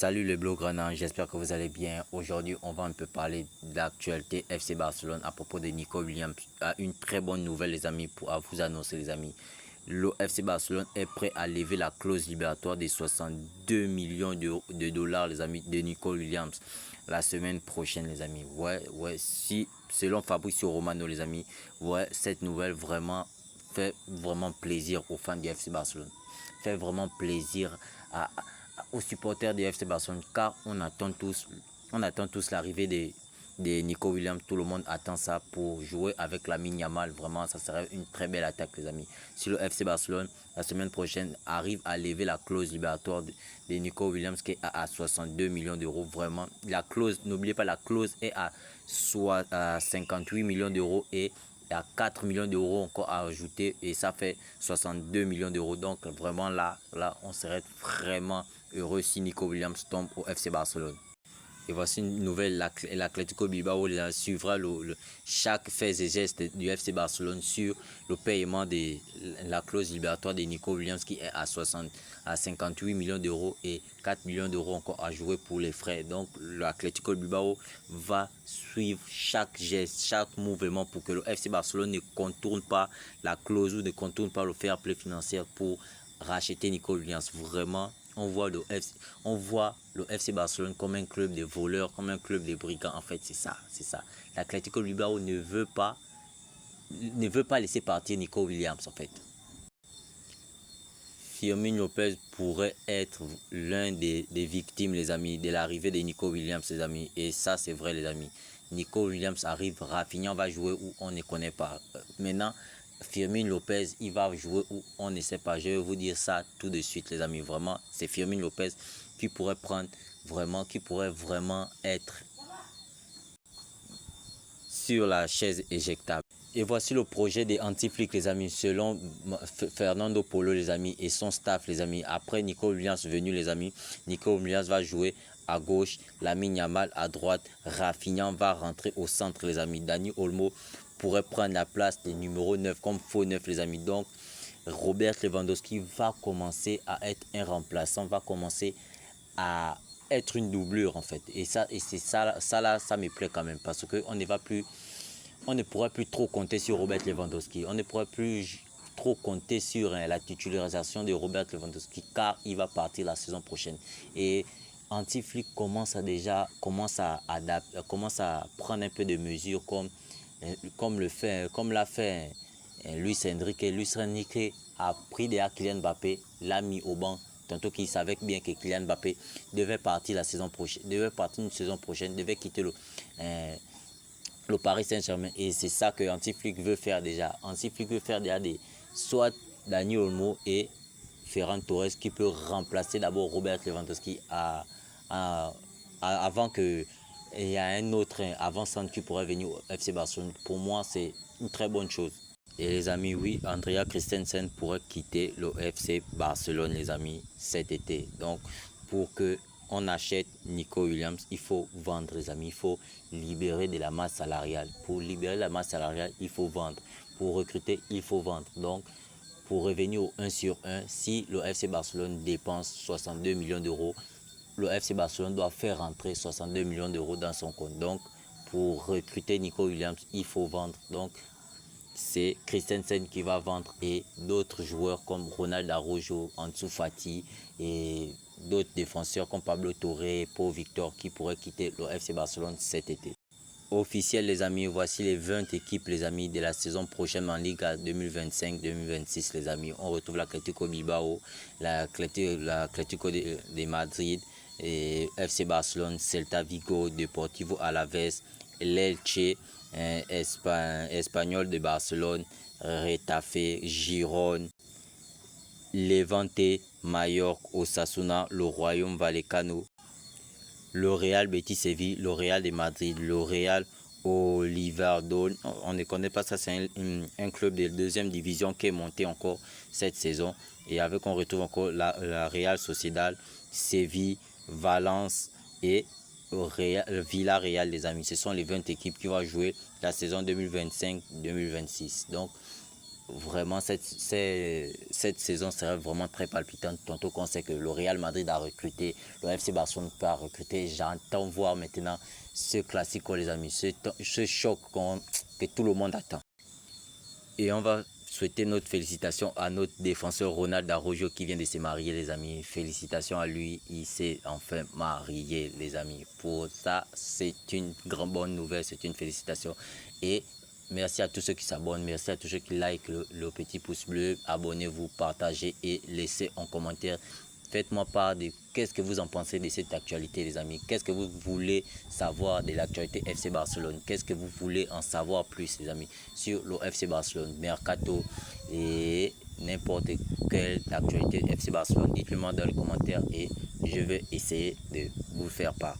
Salut les Blaugrana, j'espère que vous allez bien. Aujourd'hui, on va un peu parler de l'actualité FC Barcelone à propos de Nico Williams. Une très bonne nouvelle les amis à vous annoncer les amis. Le FC Barcelone est prêt à lever la clause libératoire des 62 millions de dollars les amis de Nico Williams la semaine prochaine les amis. Ouais, si selon Fabrizio Romano les amis, ouais, cette nouvelle vraiment fait vraiment plaisir aux fans du FC Barcelone. Fait vraiment plaisir aux supporters du FC Barcelone car on attend tous l'arrivée de Nico Williams. Tout le monde attend ça pour jouer avec Lamine Yamal. Vraiment, ça serait une très belle attaque, les amis. Si le FC Barcelone, la semaine prochaine, arrive à lever la clause libératoire de Nico Williams qui est à 62 millions d'euros, vraiment, la clause, n'oubliez pas, la clause est à 58 millions d'euros et il y a 4 millions d'euros encore à ajouter et ça fait 62 millions d'euros. Donc vraiment là, on serait vraiment heureux si Nico Williams tombe au FC Barcelone. Et voici une nouvelle, l'Atlético Bilbao suivra chaque fait et geste du FC Barcelone sur le paiement de la clause libératoire de Nico Williams qui est à 58 millions d'euros et 4 millions d'euros encore à jouer pour les frais. Donc l'Atlético Bilbao va suivre chaque geste, chaque mouvement pour que le FC Barcelone ne contourne pas la clause ou ne contourne pas le fair play financier pour racheter Nico Williams. Vraiment, on voit le FC Barcelone comme un club de voleurs, comme un club de brigands. En fait, c'est ça. L'Atlético Bilbao ne veut pas laisser partir Nico Williams, en fait. Firmino Lopez pourrait être l'un des victimes, les amis, de l'arrivée de Nico Williams, les amis. Et ça, c'est vrai, les amis. Nico Williams arrive, Rafinha va jouer où on ne connaît pas. Maintenant, Firmino Lopez, il va jouer où on ne sait pas. Je vais vous dire ça tout de suite, les amis. Vraiment, c'est Firmino Lopez qui pourrait vraiment être sur la chaise éjectable. Et voici le projet des anti-flics, les amis, selon Fernando Polo, les amis, et son staff, les amis. Après Nico Williams venu, les amis, Nico Williams va jouer à gauche, Lamine Yamal à droite, Rafinha va rentrer au centre, les amis. Dani Olmo pourrait prendre la place des numéros 9 comme faux 9, les amis. Donc, Robert Lewandowski va commencer à être un remplaçant, va commencer à être une doublure, en fait. Et c'est ça me plaît quand même, parce qu'on ne pourrait plus trop compter sur Robert Lewandowski. On ne pourrait plus trop compter sur la titularisation de Robert Lewandowski car il va partir la saison prochaine. Et Antiflick commence à prendre un peu de mesures comme l'a fait Luis Enrique. Luis Enrique a pris derrière Kylian Mbappé, l'a mis au banc. Tantôt qu'il savait bien que Kylian Mbappé devait partir une saison prochaine, devait quitter le Paris Saint-Germain. Et c'est ça que Antiflick veut faire déjà. Antiflick veut faire déjà soit Dani Olmo et Ferran Torres qui peut remplacer d'abord Robert Lewandowski avant que il y a un autre avant-centre qui pourrait venir au FC Barcelone. Pour moi, c'est une très bonne chose. Et les amis, oui, Andrea Christensen pourrait quitter le FC Barcelone, les amis, cet été. Donc, pour que on achète Nico Williams, il faut vendre, les amis. Il faut libérer de la masse salariale. Pour libérer la masse salariale, il faut vendre. Pour recruter, il faut vendre. Donc, pour revenir au 1 sur 1, si le FC Barcelone dépense 62 millions d'euros, le FC Barcelone doit faire rentrer 62 millions d'euros dans son compte. Donc, pour recruter Nico Williams, il faut vendre. Donc, c'est Christensen qui va vendre et d'autres joueurs comme Ronald Araujo, Ansu Fati et d'autres défenseurs comme Pablo Torre, Pau Victor qui pourraient quitter le FC Barcelone cet été. Officiel les amis, voici les 20 équipes les amis de la saison prochaine en Liga 2025-2026 les amis. On retrouve l'Atlético Bilbao, l'Atlético de Madrid, et FC Barcelone, Celta Vigo, Deportivo Alaves, l'Elche, Espagnol de Barcelone, Retafe, Girone, Levante, Mallorca, Osasuna, le Royaume Vallecano, le Real Betis Séville, le Real de Madrid, le Real Olivardol. On ne connaît pas ça, c'est un club de deuxième division qui est monté encore cette saison. Et avec on retrouve encore la Real Sociedad, Séville, Valence et Villarreal les amis. Ce sont les 20 équipes qui vont jouer la saison 2025-2026. Donc vraiment cette saison serait vraiment très palpitante. Tantôt qu'on sait que le Real Madrid a recruté, le FC Barcelone peut recruter. J'entends voir maintenant ce classico, les amis, ce choc que tout le monde attend. Et on va souhaiter notre félicitation à notre défenseur Ronald Araujo qui vient de se marier, les amis. Félicitations à lui, il s'est enfin marié, les amis. Pour ça, c'est une grande bonne nouvelle, c'est une félicitation. Et merci à tous ceux qui s'abonnent, merci à tous ceux qui like le petit pouce bleu. Abonnez-vous, partagez et laissez en commentaire. Faites-moi part de qu'est-ce que vous en pensez de cette actualité, les amis. Qu'est-ce que vous voulez savoir de l'actualité FC Barcelone? Qu'est-ce que vous voulez en savoir plus, les amis, sur le FC Barcelone, Mercato et n'importe quelle actualité FC Barcelone? Dites-le moi dans les commentaires et je vais essayer de vous faire part.